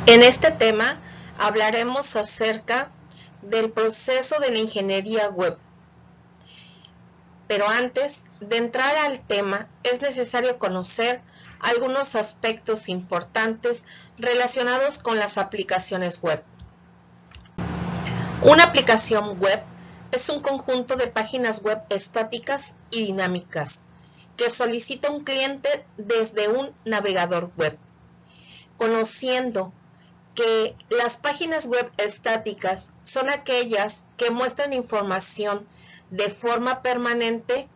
En este tema hablaremos acerca del proceso de la ingeniería web. Pero antes de entrar al tema, es necesario conocer algunos aspectos importantes relacionados con las aplicaciones web. Una aplicación web es un conjunto de páginas web estáticas y dinámicas que solicita un cliente desde un navegador web. Conociendo que las páginas web estáticas son aquellas que muestran información de forma permanente,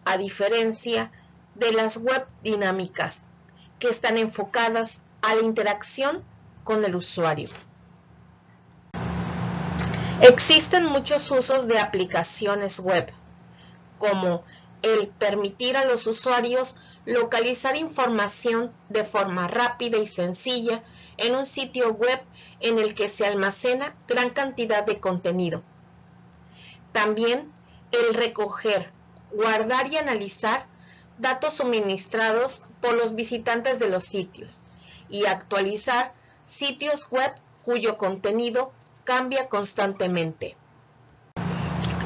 a diferencia de las web dinámicas, que están enfocadas a la interacción con el usuario. Existen muchos usos de aplicaciones web, como el permitir a los usuarios localizar información de forma rápida y sencilla en un sitio web en el que se almacena gran cantidad de contenido. También el recoger, guardar y analizar datos suministrados por los visitantes de los sitios y actualizar sitios web cuyo contenido cambia constantemente.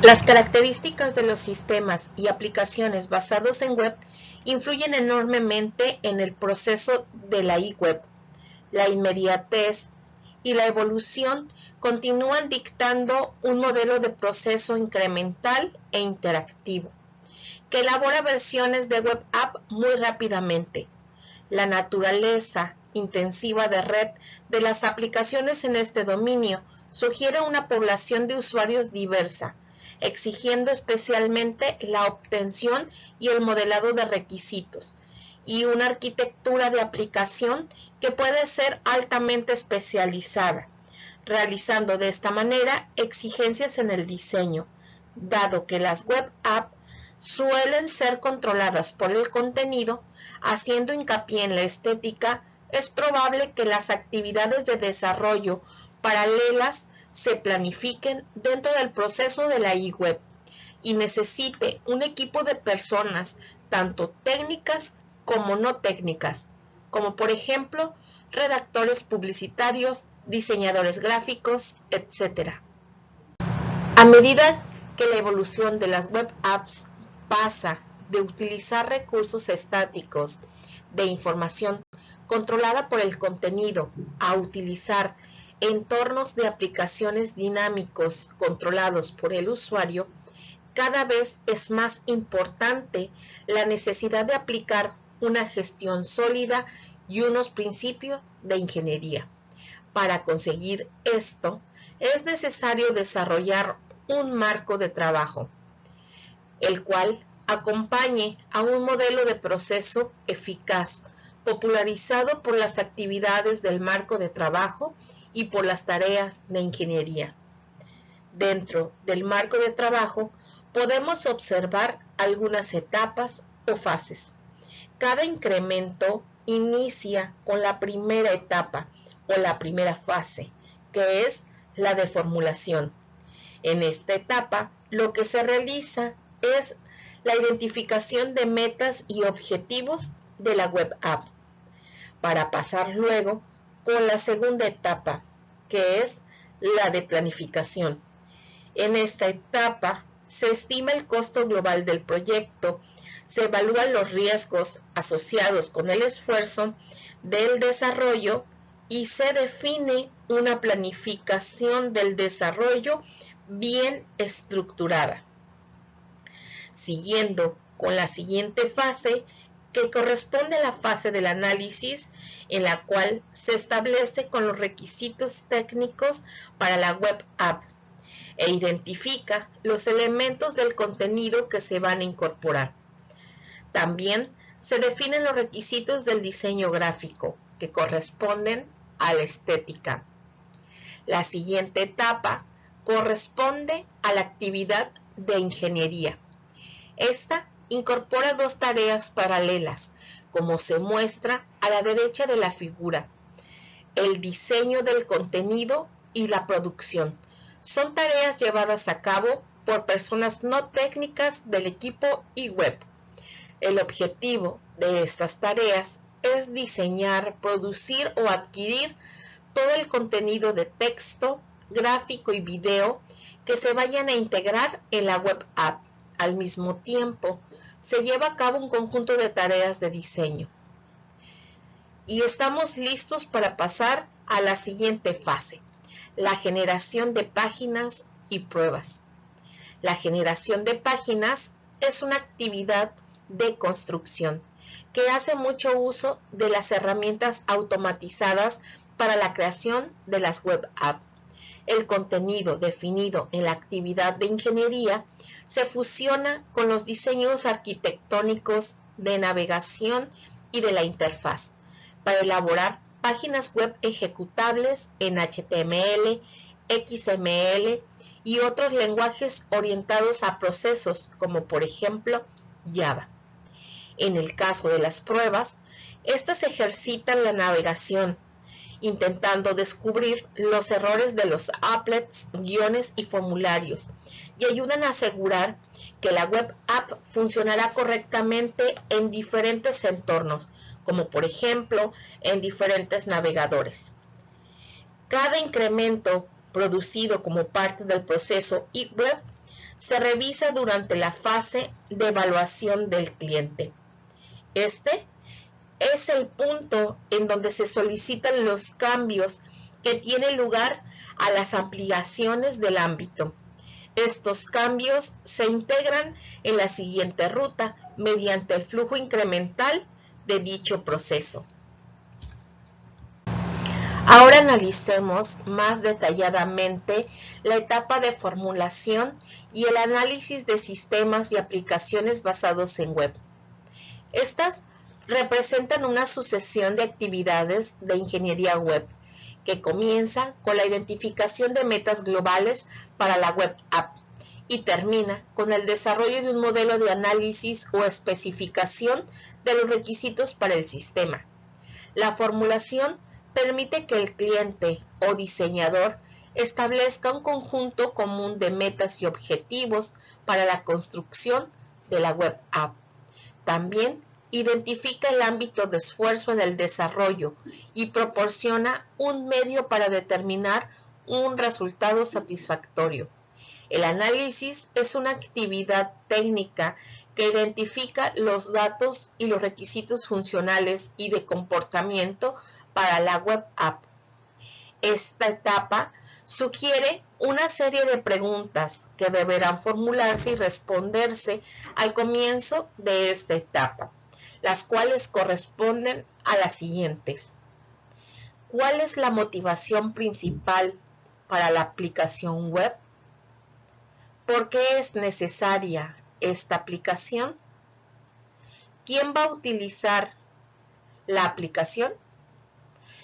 Las características de los sistemas y aplicaciones basados en web influyen enormemente en el proceso de la e-web. La inmediatez y la evolución continúan dictando un modelo de proceso incremental e interactivo, que elabora versiones de web app muy rápidamente. La naturaleza intensiva de red de las aplicaciones en este dominio sugiere una población de usuarios diversa, exigiendo especialmente la obtención y el modelado de requisitos, y una arquitectura de aplicación que puede ser altamente especializada, realizando de esta manera exigencias en el diseño, dado que las web apps suelen ser controladas por el contenido, haciendo hincapié en la estética. Es probable que las actividades de desarrollo paralelas se planifiquen dentro del proceso de la e-web y necesite un equipo de personas, tanto técnicas como no técnicas, como por ejemplo redactores publicitarios, diseñadores gráficos, etc. A medida que la evolución de las web apps pasa de utilizar recursos estáticos de información controlada por el contenido a utilizar entornos de aplicaciones dinámicos controlados por el usuario, cada vez es más importante la necesidad de aplicar una gestión sólida y unos principios de ingeniería. Para conseguir esto, es necesario desarrollar un marco de trabajo, el cual acompañe a un modelo de proceso eficaz, popularizado por las actividades del marco de trabajo y por las tareas de ingeniería. Dentro del marco de trabajo podemos observar algunas etapas o fases. Cada incremento inicia con la primera etapa o la primera fase, que es la de formulación. En esta etapa, lo que se realiza es la identificación de metas y objetivos de la web app, para pasar luego con la segunda etapa, que es la de planificación. En esta etapa se estima el costo global del proyecto, se evalúan los riesgos asociados con el esfuerzo del desarrollo y se define una planificación del desarrollo bien estructurada. Siguiendo con la siguiente fase, que corresponde a la fase del análisis, en la cual se establece con los requisitos técnicos para la web app e identifica los elementos del contenido que se van a incorporar. También se definen los requisitos del diseño gráfico, que corresponden a la estética. La siguiente etapa corresponde a la actividad de ingeniería. Esta incorpora dos tareas paralelas, como se muestra a la derecha de la figura: el diseño del contenido y la producción. Son tareas llevadas a cabo por personas no técnicas del equipo e-web. El objetivo de estas tareas es diseñar, producir o adquirir todo el contenido de texto, gráfico y video que se vayan a integrar en la web app. Al mismo tiempo, se lleva a cabo un conjunto de tareas de diseño. Y estamos listos para pasar a la siguiente fase, la generación de páginas y pruebas. La generación de páginas es una actividad de construcción que hace mucho uso de las herramientas automatizadas para la creación de las web app. El contenido definido en la actividad de ingeniería se fusiona con los diseños arquitectónicos de navegación y de la interfaz para elaborar páginas web ejecutables en HTML, XML y otros lenguajes orientados a procesos como por ejemplo Java. En el caso de las pruebas, estas ejercitan la navegación, intentando descubrir los errores de los applets, guiones y formularios, y ayudan a asegurar que la web app funcionará correctamente en diferentes entornos, como por ejemplo en diferentes navegadores. Cada incremento producido como parte del proceso web se revisa durante la fase de evaluación del cliente. Este es el punto en donde se solicitan los cambios que tienen lugar a las ampliaciones del ámbito. Estos cambios se integran en la siguiente ruta mediante el flujo incremental de dicho proceso. Ahora analicemos más detalladamente la etapa de formulación y el análisis de sistemas y aplicaciones basados en web. Estas representan una sucesión de actividades de ingeniería web que comienza con la identificación de metas globales para la web app y termina con el desarrollo de un modelo de análisis o especificación de los requisitos para el sistema. La formulación permite que el cliente o diseñador establezca un conjunto común de metas y objetivos para la construcción de la web app. También identifica el ámbito de esfuerzo en el desarrollo y proporciona un medio para determinar un resultado satisfactorio. El análisis es una actividad técnica que identifica los datos y los requisitos funcionales y de comportamiento para la web app. Esta etapa sugiere una serie de preguntas que deberán formularse y responderse al comienzo de esta etapa, las cuales corresponden a las siguientes. ¿Cuál es la motivación principal para la aplicación web? ¿Por qué es necesaria esta aplicación? ¿Quién va a utilizar la aplicación?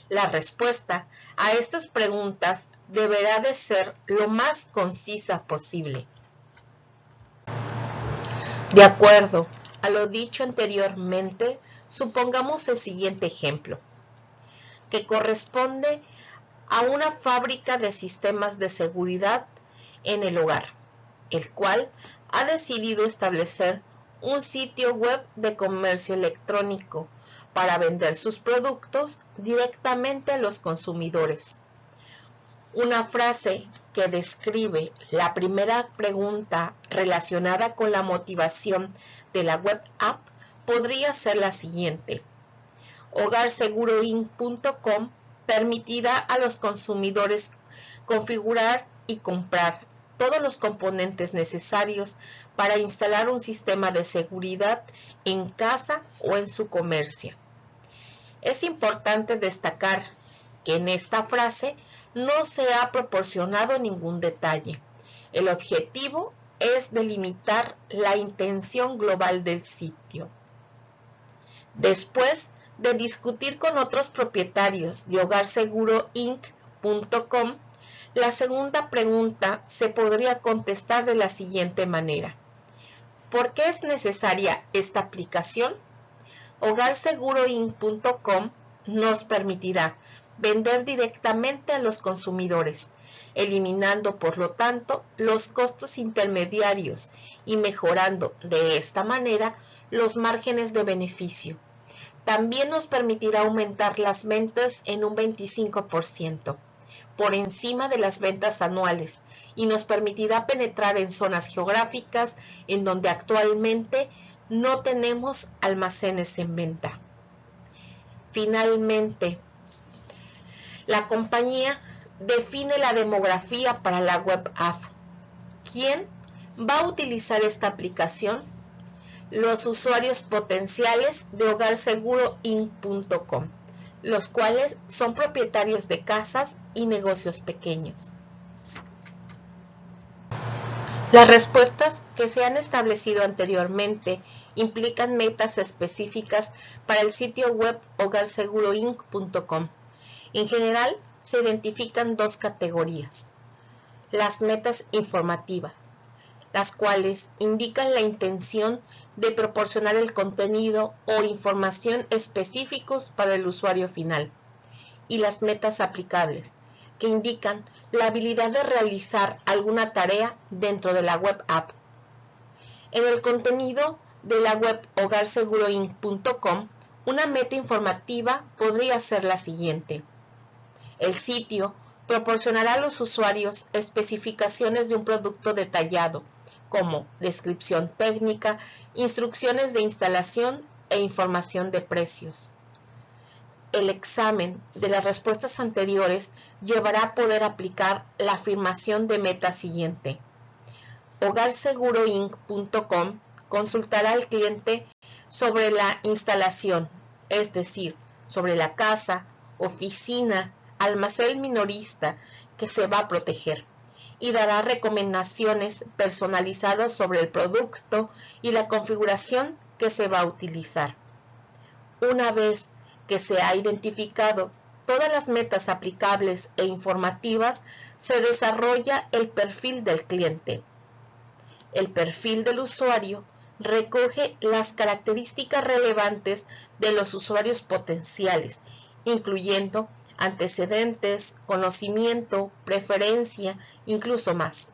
La respuesta a estas preguntas deberá de ser lo más concisa posible. De acuerdo a lo dicho anteriormente, supongamos el siguiente ejemplo, que corresponde a una fábrica de sistemas de seguridad en el hogar, el cual ha decidido establecer un sitio web de comercio electrónico para vender sus productos directamente a los consumidores. Una frase que describe la primera pregunta relacionada con la motivación de la web app podría ser la siguiente. HogarSeguroInc.com permitirá a los consumidores configurar y comprar todos los componentes necesarios para instalar un sistema de seguridad en casa o en su comercio. Es importante destacar que en esta frase no se ha proporcionado ningún detalle. El objetivo es delimitar la intención global del sitio. Después de discutir con otros propietarios de HogarSeguroInc.com, la segunda pregunta se podría contestar de la siguiente manera. ¿Por qué es necesaria esta aplicación? HogarSeguroInc.com nos permitirá vender directamente a los consumidores, eliminando por lo tanto los costos intermediarios y mejorando de esta manera los márgenes de beneficio. También nos permitirá aumentar las ventas en un 25%, por encima de las ventas anuales, y nos permitirá penetrar en zonas geográficas en donde actualmente no tenemos almacenes en venta. Finalmente, la compañía define la demografía para la web app. ¿Quién va a utilizar esta aplicación? Los usuarios potenciales de hogarseguroinc.com, los cuales son propietarios de casas y negocios pequeños. Las respuestas que se han establecido anteriormente implican metas específicas para el sitio web hogarseguroinc.com. En general, se identifican dos categorías: las metas informativas, las cuales indican la intención de proporcionar el contenido o información específicos para el usuario final, y las metas aplicables, que indican la habilidad de realizar alguna tarea dentro de la web app. En el contenido de la web hogarseguroinc.com, una meta informativa podría ser la siguiente: el sitio proporcionará a los usuarios especificaciones de un producto detallado, como descripción técnica, instrucciones de instalación e información de precios. El examen de las respuestas anteriores llevará a poder aplicar la afirmación de meta siguiente. Hogarseguroinc.com consultará al cliente sobre la instalación, es decir, sobre la casa, oficina, almacén minorista que se va a proteger, y dará recomendaciones personalizadas sobre el producto y la configuración que se va a utilizar. Una vez que se ha identificado todas las metas aplicables e informativas, se desarrolla el perfil del cliente. El perfil del usuario recoge las características relevantes de los usuarios potenciales, incluyendo antecedentes, conocimiento, preferencia, incluso más.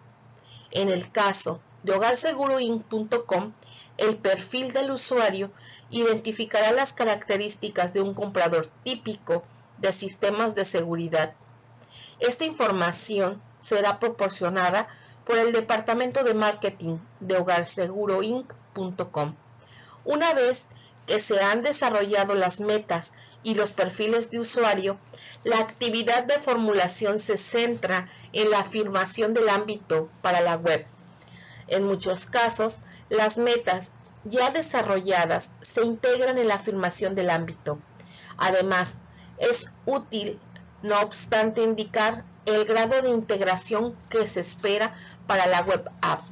En el caso de hogarseguroinc.com, el perfil del usuario identificará las características de un comprador típico de sistemas de seguridad. Esta información será proporcionada por el departamento de marketing de hogarseguroinc.com. Una vez que se han desarrollado las metas y los perfiles de usuario, la actividad de formulación se centra en la afirmación del ámbito para la web. En muchos casos, las metas ya desarrolladas se integran en la afirmación del ámbito. Además, es útil, no obstante, indicar el grado de integración que se espera para la web app.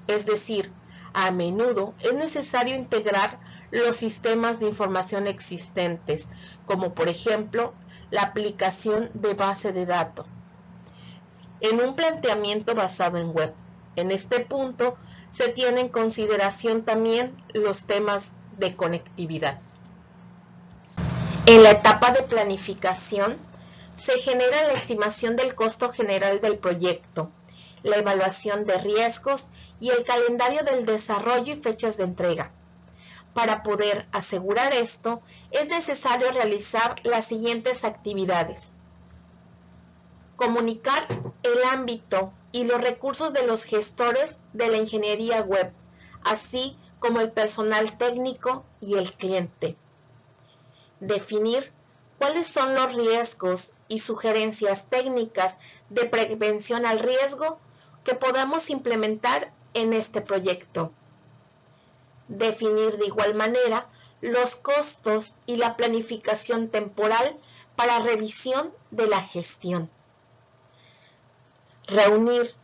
Es decir, a menudo es necesario integrar los sistemas de información existentes, como por ejemplo la aplicación de base de datos, en un planteamiento basado en web. En este punto se tiene en consideración también los temas de conectividad. En la etapa de planificación se genera la estimación del costo general del proyecto, la evaluación de riesgos y el calendario del desarrollo y fechas de entrega. Para poder asegurar esto, es necesario realizar las siguientes actividades: comunicar el ámbito y los recursos de los gestores de la ingeniería web, así como el personal técnico y el cliente. Definir cuáles son los riesgos y sugerencias técnicas de prevención al riesgo que podamos implementar en este proyecto. Definir de igual manera los costos y la planificación temporal para revisión de la gestión. Reunir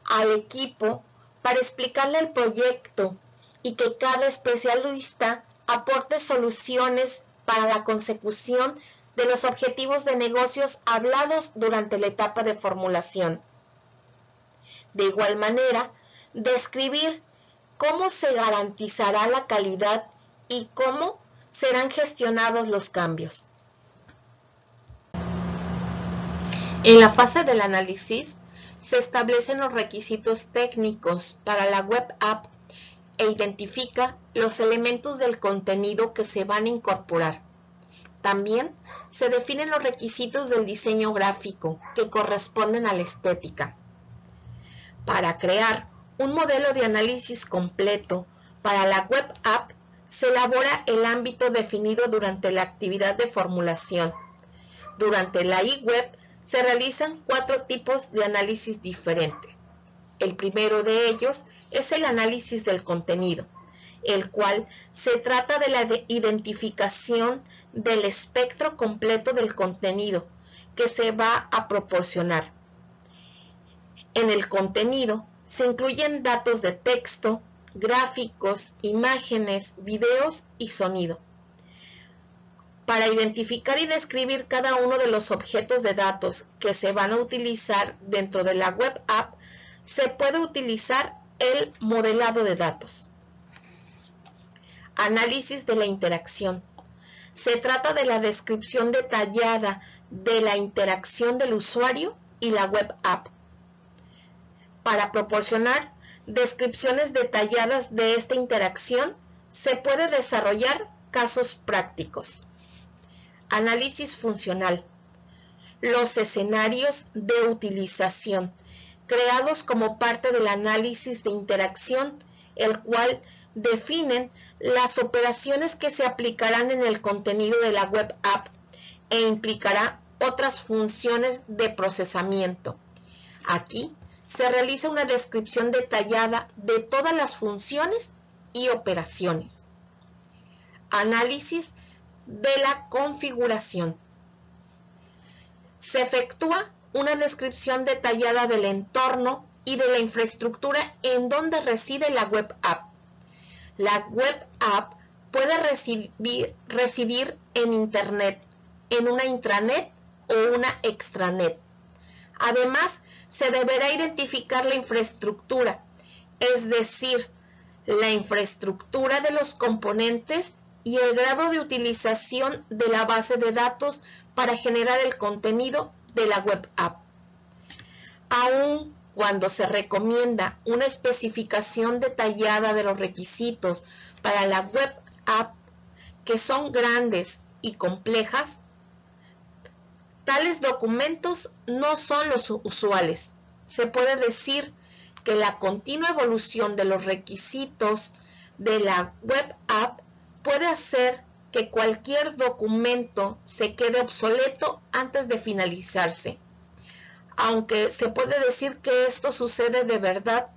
al equipo para explicarle el proyecto y que cada especialista aporte soluciones para la consecución de los objetivos de negocios hablados durante la etapa de formulación. De igual manera, describir cómo se garantizará la calidad y cómo serán gestionados los cambios. En la fase del análisis, se establecen los requisitos técnicos para la web app e identifica los elementos del contenido que se van a incorporar. También se definen los requisitos del diseño gráfico que corresponden a la estética. Para crear un modelo de análisis completo para la web app, se elabora el ámbito definido durante la actividad de formulación. Durante la eWeb se realizan 4 tipos de análisis diferentes. El primero de ellos es el análisis del contenido, el cual se trata de la identificación del espectro completo del contenido que se va a proporcionar. En el contenido se incluyen datos de texto, gráficos, imágenes, videos y sonido. Para identificar y describir cada uno de los objetos de datos que se van a utilizar dentro de la web app, se puede utilizar el modelado de datos. Análisis de la interacción. Se trata de la descripción detallada de la interacción del usuario y la web app. Para proporcionar descripciones detalladas de esta interacción, se puede desarrollar casos prácticos. Análisis funcional. Los escenarios de utilización, creados como parte del análisis de interacción, el cual definen las operaciones que se aplicarán en el contenido de la web app e implicará otras funciones de procesamiento. Aquí se realiza una descripción detallada de todas las funciones y operaciones. Análisis de la configuración. Se efectúa una descripción detallada del entorno y de la infraestructura en donde reside la web app. La web app puede residir en Internet, en una intranet o una extranet. Además, se deberá identificar la infraestructura, es decir, la infraestructura de los componentes y el grado de utilización de la base de datos para generar el contenido de la web app. Aun cuando se recomienda una especificación detallada de los requisitos para la web app, que son grandes y complejas, tales documentos no son los usuales. Se puede decir que la continua evolución de los requisitos de la web app puede hacer que cualquier documento se quede obsoleto antes de finalizarse. Aunque se puede decir que esto sucede de verdad,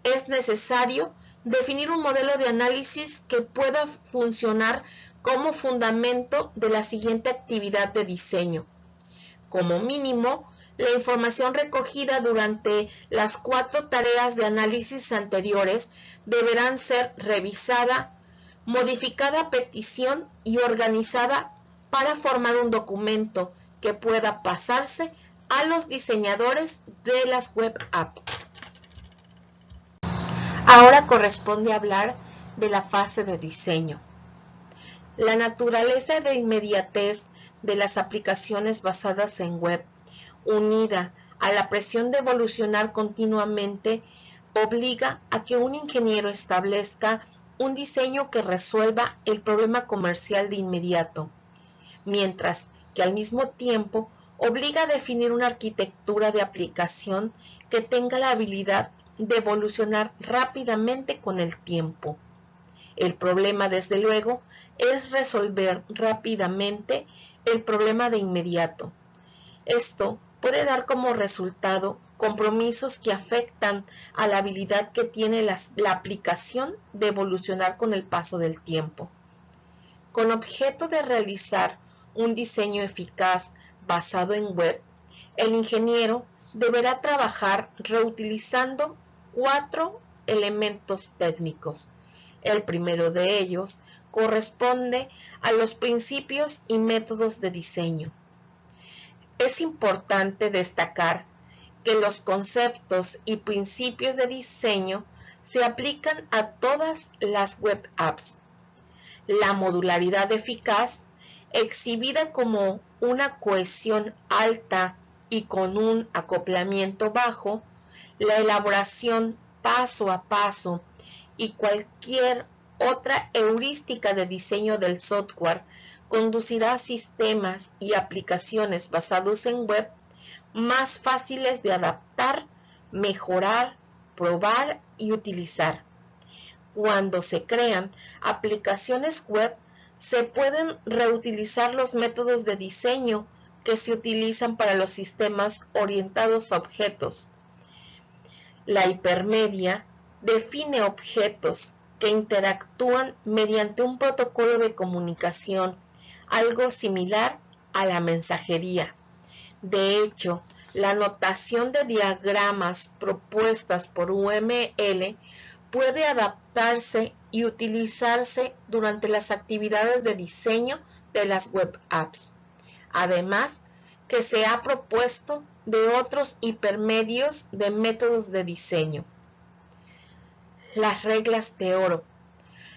es necesario definir un modelo de análisis que pueda funcionar como fundamento de la siguiente actividad de diseño. Como mínimo, la información recogida durante las 4 tareas de análisis anteriores deberán ser revisada, modificada a petición y organizada para formar un documento que pueda pasarse a los diseñadores de las web app. Ahora corresponde hablar de la fase de diseño. La naturaleza de inmediatez de las aplicaciones basadas en web, unida a la presión de evolucionar continuamente, obliga a que un ingeniero establezca un diseño que resuelva el problema comercial de inmediato, mientras que al mismo tiempo obliga a definir una arquitectura de aplicación que tenga la habilidad de evolucionar rápidamente con el tiempo. El problema, desde luego, es resolver rápidamente el problema de inmediato. Esto puede dar como resultado compromisos que afectan a la habilidad que tiene la aplicación de evolucionar con el paso del tiempo. Con objeto de realizar un diseño eficaz basado en web, el ingeniero deberá trabajar reutilizando 4 elementos técnicos. El primero de ellos corresponde a los principios y métodos de diseño. Es importante destacar que los conceptos y principios de diseño se aplican a todas las web apps. La modularidad eficaz, exhibida como una cohesión alta y con un acoplamiento bajo, la elaboración paso a paso y cualquier otra heurística de diseño del software conducirá a sistemas y aplicaciones basados en web más fáciles de adaptar, mejorar, probar y utilizar. Cuando se crean aplicaciones web, se pueden reutilizar los métodos de diseño que se utilizan para los sistemas orientados a objetos. La hipermedia define objetos que interactúan mediante un protocolo de comunicación, algo similar a la mensajería. De hecho, la notación de diagramas propuestas por UML puede adaptarse y utilizarse durante las actividades de diseño de las web apps. Además, que se ha propuesto de otros hipermedios de métodos de diseño. Las reglas de oro.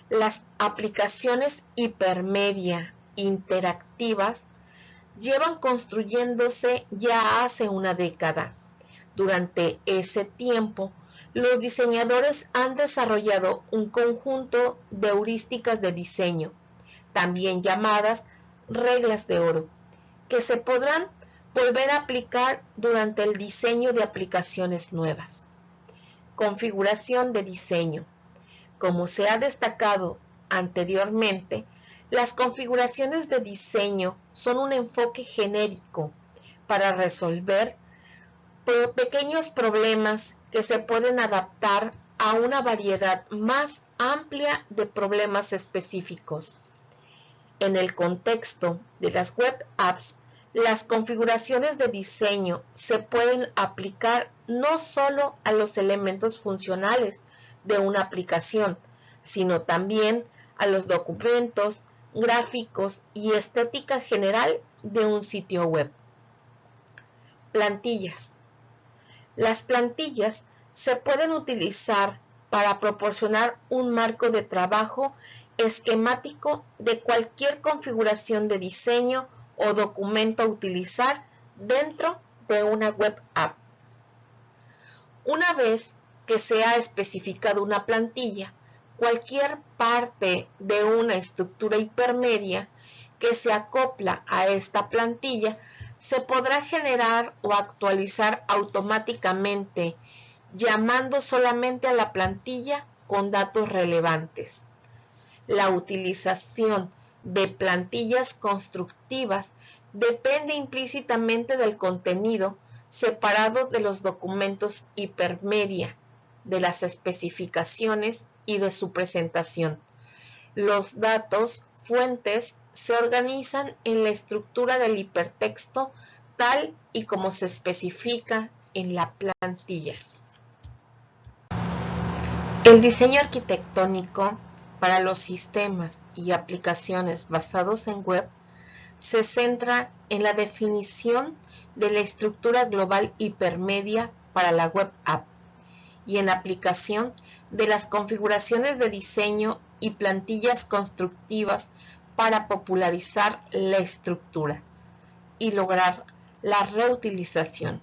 Las aplicaciones hipermedia interactivas llevan construyéndose ya hace una década. Durante ese tiempo, los diseñadores han desarrollado un conjunto de heurísticas de diseño, también llamadas reglas de oro, que se podrán volver a aplicar durante el diseño de aplicaciones nuevas. Configuración de diseño. Como se ha destacado anteriormente, las configuraciones de diseño son un enfoque genérico para resolver pequeños problemas que se pueden adaptar a una variedad más amplia de problemas específicos. En el contexto de las web apps, las configuraciones de diseño se pueden aplicar no solo a los elementos funcionales de una aplicación, sino también a los documentos, gráficos y estética general de un sitio web. Plantillas. Las plantillas se pueden utilizar para proporcionar un marco de trabajo esquemático de cualquier configuración de diseño o documento a utilizar dentro de una web app. Una vez que se ha especificado una plantilla, cualquier parte de una estructura hipermedia que se acopla a esta plantilla se podrá generar o actualizar automáticamente, llamando solamente a la plantilla con datos relevantes. La utilización de plantillas constructivas depende implícitamente del contenido separado de los documentos hipermedia, de las especificaciones y de su presentación. Los datos fuentes se organizan en la estructura del hipertexto tal y como se especifica en la plantilla. El diseño arquitectónico para los sistemas y aplicaciones basados en web se centra en la definición de la estructura global hipermedia para la web app y en la aplicación de las configuraciones de diseño y plantillas constructivas para popularizar la estructura y lograr la reutilización.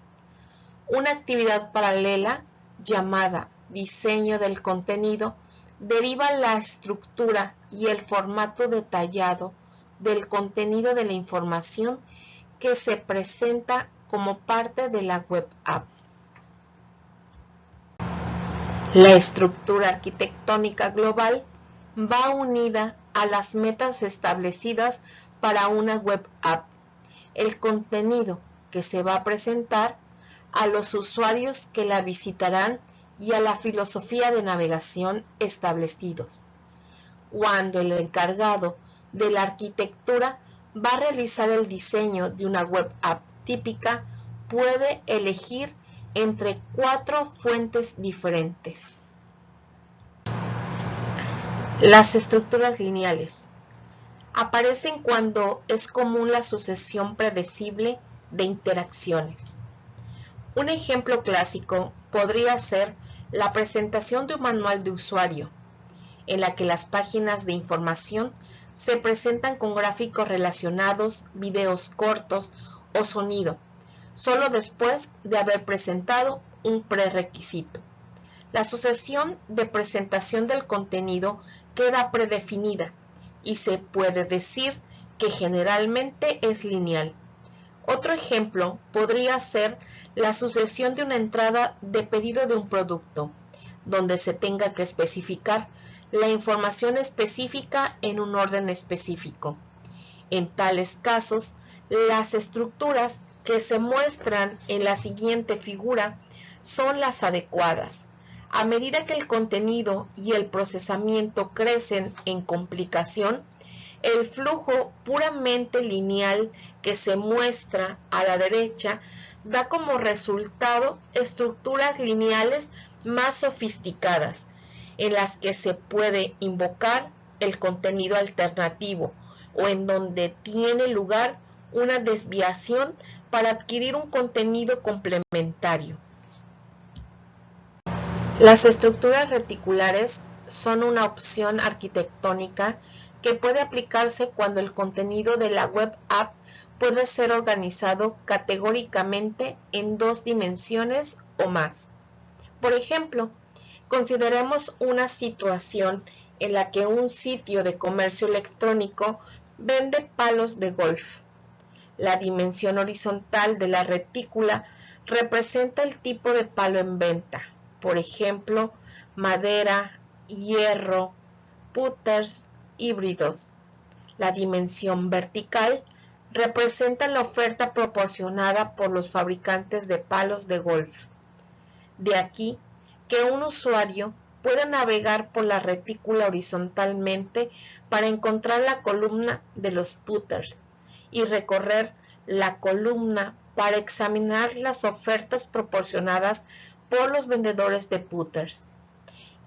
Una actividad paralela llamada diseño del contenido deriva la estructura y el formato detallado del contenido de la información que se presenta como parte de la web app. La estructura arquitectónica global va unida a las metas establecidas para una web app, el contenido que se va a presentar, a los usuarios que la visitarán y a la filosofía de navegación establecidos. Cuando el encargado de la arquitectura va a realizar el diseño de una web app típica, puede elegir entre 4 fuentes diferentes. Las estructuras lineales aparecen cuando es común la sucesión predecible de interacciones. Un ejemplo clásico podría ser la presentación de un manual de usuario, en la que las páginas de información se presentan con gráficos relacionados, videos cortos o sonido, solo después de haber presentado un prerequisito. La sucesión de presentación del contenido queda predefinida y se puede decir que generalmente es lineal. Otro ejemplo podría ser la sucesión de una entrada de pedido de un producto, donde se tenga que especificar la información específica en un orden específico. En tales casos, las estructuras que se muestran en la siguiente figura son las adecuadas. A medida que el contenido y el procesamiento crecen en complicación, el flujo puramente lineal que se muestra a la derecha da como resultado estructuras lineales más sofisticadas, en las que se puede invocar el contenido alternativo o en donde tiene lugar una desviación para adquirir un contenido complementario. Las estructuras reticulares son una opción arquitectónica que puede aplicarse cuando el contenido de la web app puede ser organizado categóricamente en 2 dimensiones o más. Por ejemplo, consideremos una situación en la que un sitio de comercio electrónico vende palos de golf. La dimensión horizontal de la retícula representa el tipo de palo en venta, por ejemplo, madera, hierro, putters, híbridos. La dimensión vertical representa la oferta proporcionada por los fabricantes de palos de golf. De aquí que un usuario pueda navegar por la retícula horizontalmente para encontrar la columna de los putters y recorrer la columna para examinar las ofertas proporcionadas por los vendedores de putters.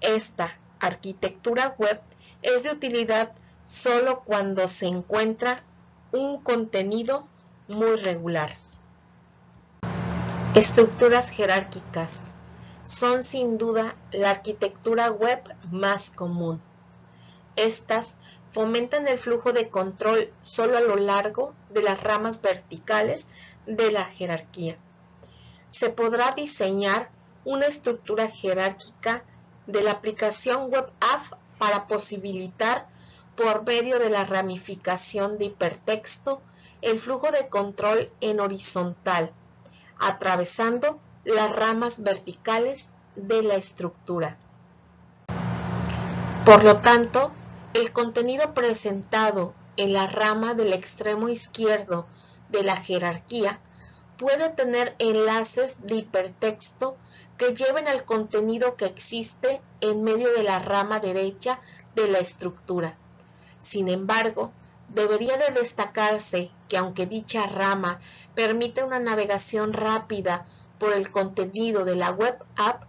Esta arquitectura web es de utilidad solo cuando se encuentra un contenido muy regular. Estructuras jerárquicas son sin duda la arquitectura web más común. Estas fomentan el flujo de control solo a lo largo de las ramas verticales de la jerarquía. Se podrá diseñar una estructura jerárquica de la aplicación web app para posibilitar, por medio de la ramificación de hipertexto, el flujo de control en horizontal, atravesando las ramas verticales de la estructura. Por lo tanto, el contenido presentado en la rama del extremo izquierdo de la jerarquía puede tener enlaces de hipertexto que lleven al contenido que existe en medio de la rama derecha de la estructura. Sin embargo, debería de destacarse que aunque dicha rama permite una navegación rápida por el contenido de la web app,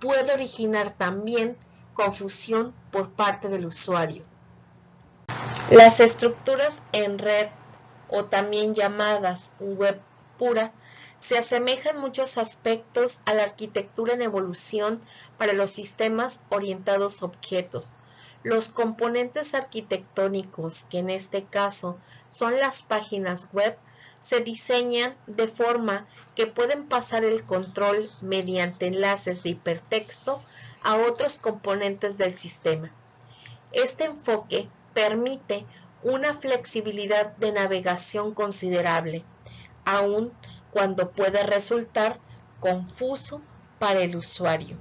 puede originar también confusión por parte del usuario. Las estructuras en red, o también llamadas web pura, se asemejan en muchos aspectos a la arquitectura en evolución para los sistemas orientados a objetos. Los componentes arquitectónicos, que en este caso son las páginas web, se diseñan de forma que pueden pasar el control mediante enlaces de hipertexto a otros componentes del sistema. Este enfoque permite una flexibilidad de navegación considerable, aun cuando puede resultar confuso para el usuario.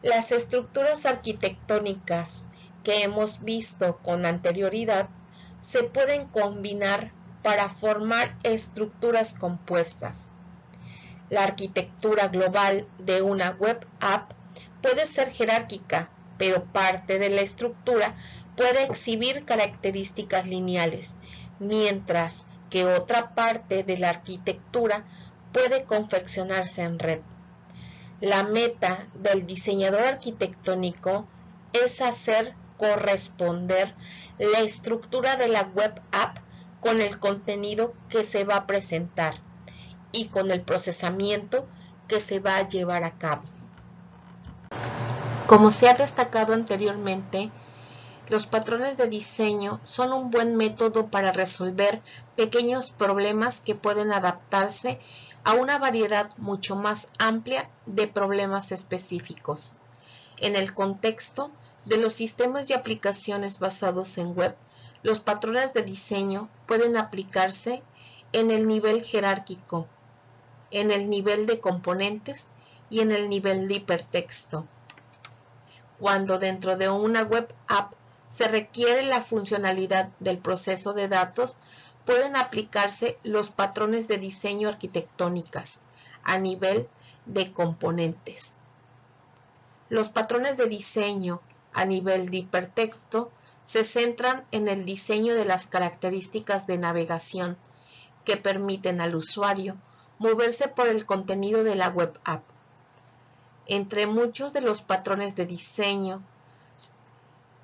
Las estructuras arquitectónicas que hemos visto con anterioridad se pueden combinar para formar estructuras compuestas. La arquitectura global de una web app puede ser jerárquica, pero parte de la estructura puede exhibir características lineales, mientras que otra parte de la arquitectura puede confeccionarse en red. La meta del diseñador arquitectónico es hacer corresponder la estructura de la web app con el contenido que se va a presentar y con el procesamiento que se va a llevar a cabo. Como se ha destacado anteriormente, los patrones de diseño son un buen método para resolver pequeños problemas que pueden adaptarse a una variedad mucho más amplia de problemas específicos. En el contexto de los sistemas y aplicaciones basados en web, Los patrones de diseño pueden aplicarse en el nivel jerárquico, en el nivel de componentes y en el nivel de hipertexto. Cuando dentro de una web app se requiere la funcionalidad del proceso de datos, pueden aplicarse los patrones de diseño arquitectónicas a nivel de componentes. Los patrones de diseño a nivel de hipertexto se centran en el diseño de las características de navegación que permiten al usuario moverse por el contenido de la web app. Entre muchos de los patrones de diseño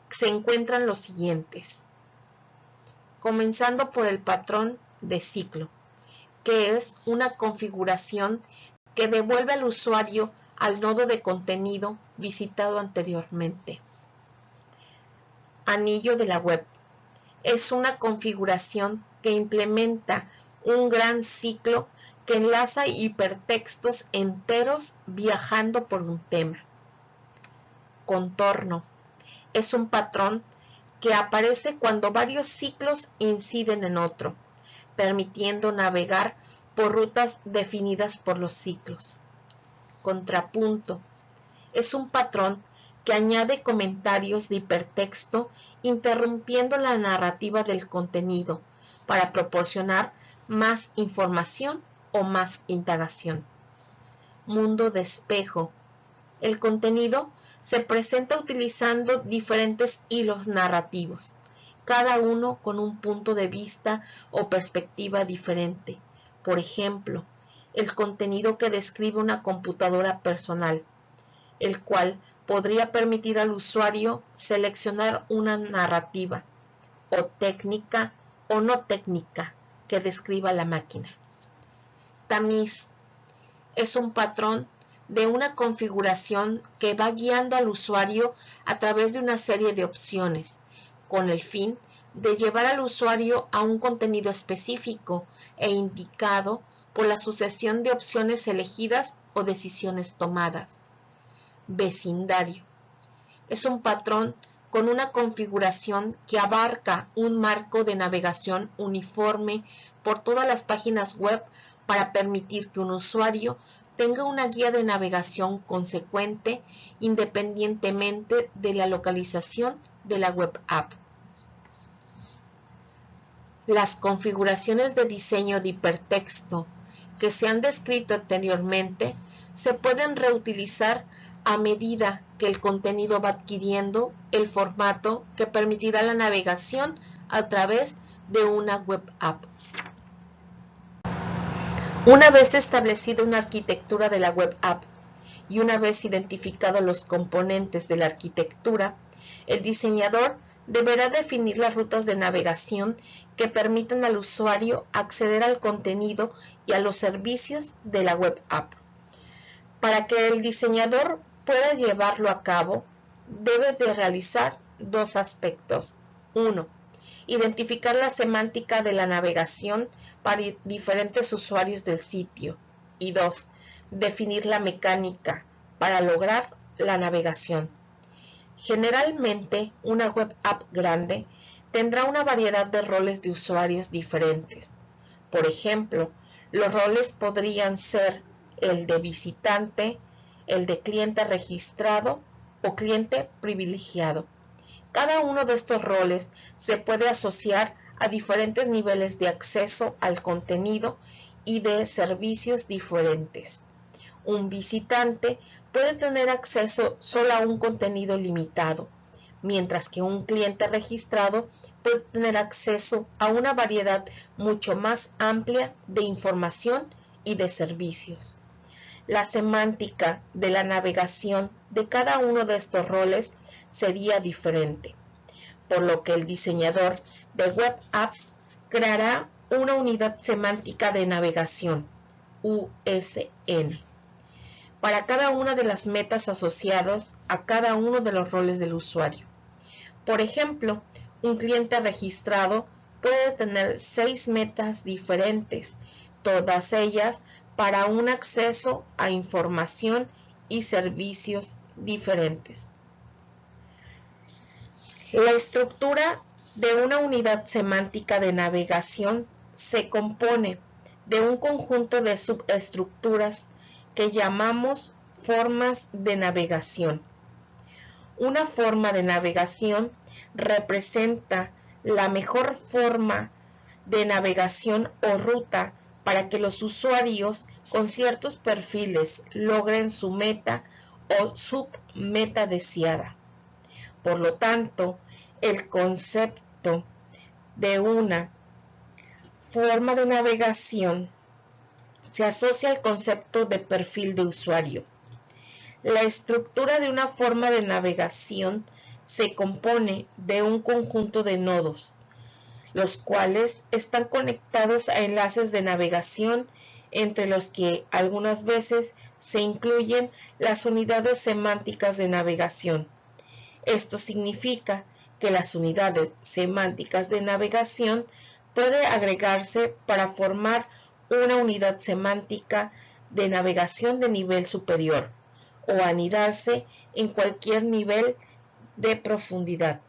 se encuentran los siguientes, comenzando por el patrón de ciclo, que es una configuración que devuelve al usuario al nodo de contenido visitado anteriormente. Anillo de la web. Es una configuración que implementa un gran ciclo que enlaza hipertextos enteros viajando por un tema. Contorno. Es un patrón que aparece cuando varios ciclos inciden en otro, permitiendo navegar por rutas definidas por los ciclos. Contrapunto. Es un patrón que añade comentarios de hipertexto interrumpiendo la narrativa del contenido para proporcionar más información o más indagación. Mundo de espejo. El contenido se presenta utilizando diferentes hilos narrativos, cada uno con un punto de vista o perspectiva diferente. Por ejemplo, el contenido que describe una computadora personal, el cual podría permitir al usuario seleccionar una narrativa, o técnica o no técnica, que describa la máquina. Tamiz. Es un patrón de una configuración que va guiando al usuario a través de una serie de opciones, con el fin de llevar al usuario a un contenido específico e indicado por la sucesión de opciones elegidas o decisiones tomadas. Vecindario. Es un patrón con una configuración que abarca un marco de navegación uniforme por todas las páginas web para permitir que un usuario tenga una guía de navegación consecuente independientemente de la localización de la web app. Las configuraciones de diseño de hipertexto que se han descrito anteriormente se pueden reutilizar a medida que el contenido va adquiriendo el formato que permitirá la navegación a través de una web app. Una vez establecida una arquitectura de la web app y una vez identificados los componentes de la arquitectura, el diseñador deberá definir las rutas de navegación que permitan al usuario acceder al contenido y a los servicios de la web app. Para que el diseñador pueda llevarlo a cabo, debe de realizar dos aspectos. 1. Identificar la semántica de la navegación para diferentes usuarios del sitio. Y 2. Definir la mecánica para lograr la navegación. Generalmente, una web app grande tendrá una variedad de roles de usuarios diferentes. Por ejemplo, los roles podrían ser el de visitante, el de cliente registrado o cliente privilegiado. Cada uno de estos roles se puede asociar a diferentes niveles de acceso al contenido y de servicios diferentes. Un visitante puede tener acceso solo a un contenido limitado, mientras que un cliente registrado puede tener acceso a una variedad mucho más amplia de información y de servicios. La semántica de la navegación de cada uno de estos roles sería diferente, por lo que el diseñador de web apps creará una unidad semántica de navegación, USN, para cada una de las metas asociadas a cada uno de los roles del usuario. Por ejemplo, un cliente registrado puede tener 6 metas diferentes, todas ellas para un acceso a información y servicios diferentes. La estructura de una unidad semántica de navegación se compone de un conjunto de subestructuras que llamamos formas de navegación. Una forma de navegación representa la mejor forma de navegación o ruta para que los usuarios con ciertos perfiles logren su meta o submeta deseada. Por lo tanto, el concepto de una forma de navegación se asocia al concepto de perfil de usuario. La estructura de una forma de navegación se compone de un conjunto de nodos, los cuales están conectados a enlaces de navegación, entre los que algunas veces se incluyen las unidades semánticas de navegación. Esto significa que las unidades semánticas de navegación pueden agregarse para formar una unidad semántica de navegación de nivel superior o anidarse en cualquier nivel de profundidad.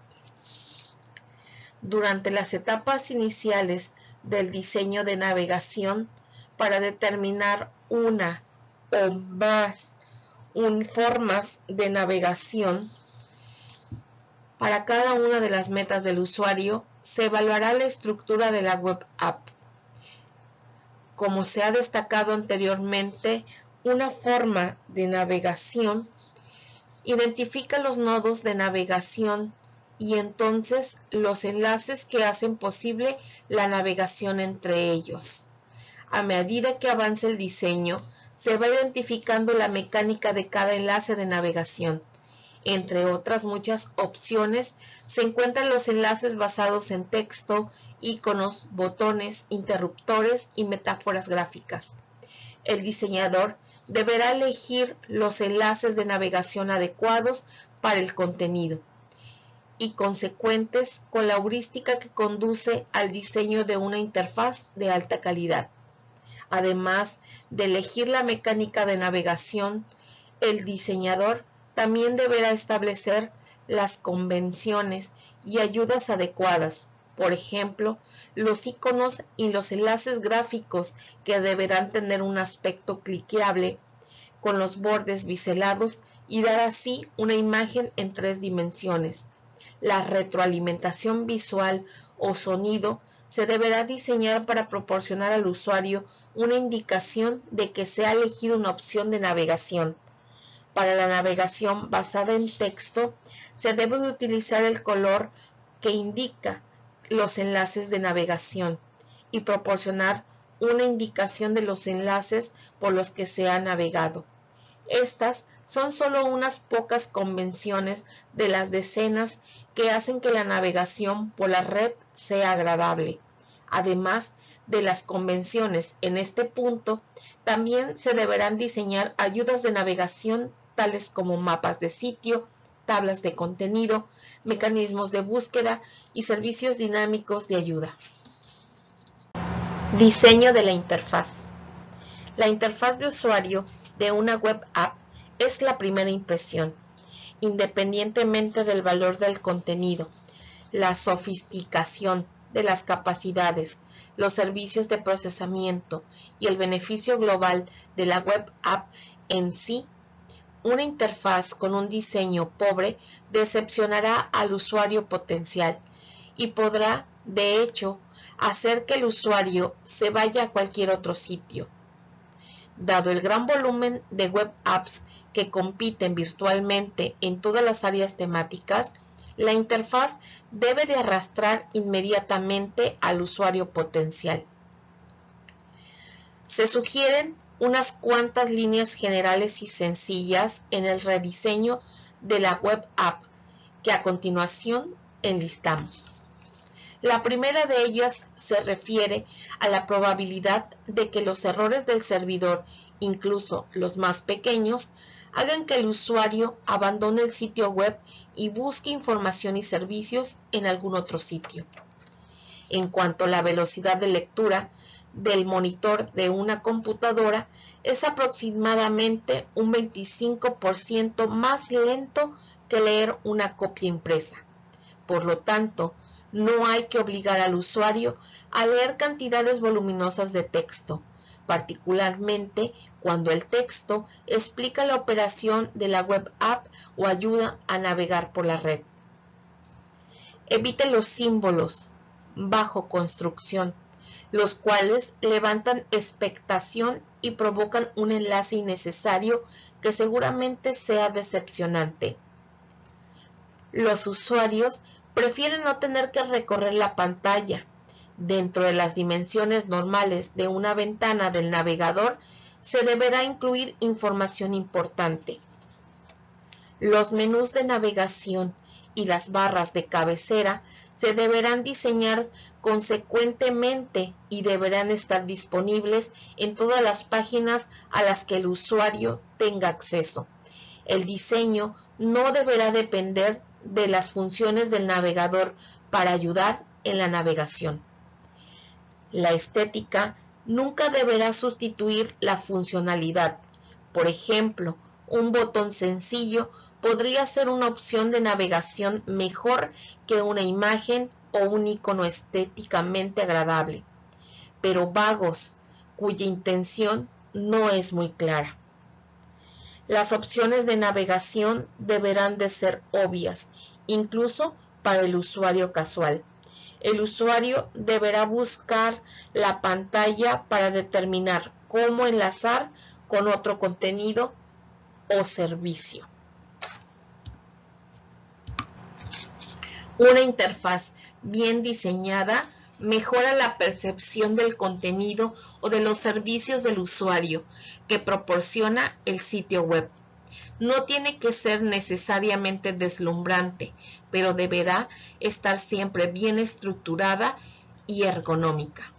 Durante las etapas iniciales del diseño de navegación, para determinar una o más formas de navegación para cada una de las metas del usuario, se evaluará la estructura de la web app. Como se ha destacado anteriormente, una forma de navegación identifica los nodos de navegación y entonces los enlaces que hacen posible la navegación entre ellos. A medida que avance el diseño, se va identificando la mecánica de cada enlace de navegación. Entre otras muchas opciones, se encuentran los enlaces basados en texto, iconos, botones, interruptores y metáforas gráficas. El diseñador deberá elegir los enlaces de navegación adecuados para el contenido y consecuentes con la heurística que conduce al diseño de una interfaz de alta calidad. Además de elegir la mecánica de navegación, el diseñador también deberá establecer las convenciones y ayudas adecuadas, por ejemplo, los iconos y los enlaces gráficos que deberán tener un aspecto cliqueable con los bordes biselados y dar así una imagen en 3 dimensiones. La retroalimentación visual o sonido se deberá diseñar para proporcionar al usuario una indicación de que se ha elegido una opción de navegación. Para la navegación basada en texto, se debe de utilizar el color que indica los enlaces de navegación y proporcionar una indicación de los enlaces por los que se ha navegado. Estas son solo unas pocas convenciones de las decenas que hacen que la navegación por la red sea agradable. Además de las convenciones en este punto, también se deberán diseñar ayudas de navegación tales como mapas de sitio, tablas de contenido, mecanismos de búsqueda y servicios dinámicos de ayuda. Diseño de la interfaz. La interfaz de usuario de una web app es la primera impresión, independientemente del valor del contenido, la sofisticación de las capacidades, los servicios de procesamiento y el beneficio global de la web app en sí. Una interfaz con un diseño pobre decepcionará al usuario potencial y podrá, de hecho, hacer que el usuario se vaya a cualquier otro sitio. Dado el gran volumen de web apps que compiten virtualmente en todas las áreas temáticas, la interfaz debe de arrastrar inmediatamente al usuario potencial. Se sugieren unas cuantas líneas generales y sencillas en el rediseño de la web app que a continuación enlistamos. La primera de ellas se refiere a la probabilidad de que los errores del servidor, incluso los más pequeños, hagan que el usuario abandone el sitio web y busque información y servicios en algún otro sitio. En cuanto a la velocidad de lectura del monitor de una computadora, es aproximadamente un 25% más lento que leer una copia impresa. Por lo tanto, No hay que obligar al usuario a leer cantidades voluminosas de texto, particularmente cuando el texto explica la operación de la web app o ayuda a navegar por la red. Evite los símbolos bajo construcción, los cuales levantan expectación y provocan un enlace innecesario que seguramente sea decepcionante. Los usuarios prefieren no tener que recorrer la pantalla. Dentro de las dimensiones normales de una ventana del navegador, se deberá incluir información importante. Los menús de navegación y las barras de cabecera se deberán diseñar consecuentemente y deberán estar disponibles en todas las páginas a las que el usuario tenga acceso. El diseño no deberá depender de las funciones del navegador para ayudar en la navegación. La estética nunca deberá sustituir la funcionalidad. Por ejemplo, un botón sencillo podría ser una opción de navegación mejor que una imagen o un icono estéticamente agradable, pero vagos, cuya intención no es muy clara. Las opciones de navegación deberán de ser obvias, incluso para el usuario casual. El usuario deberá buscar la pantalla para determinar cómo enlazar con otro contenido o servicio. Una interfaz bien diseñada mejora la percepción del contenido o de los servicios del usuario que proporciona el sitio web. No tiene que ser necesariamente deslumbrante, pero deberá estar siempre bien estructurada y ergonómica.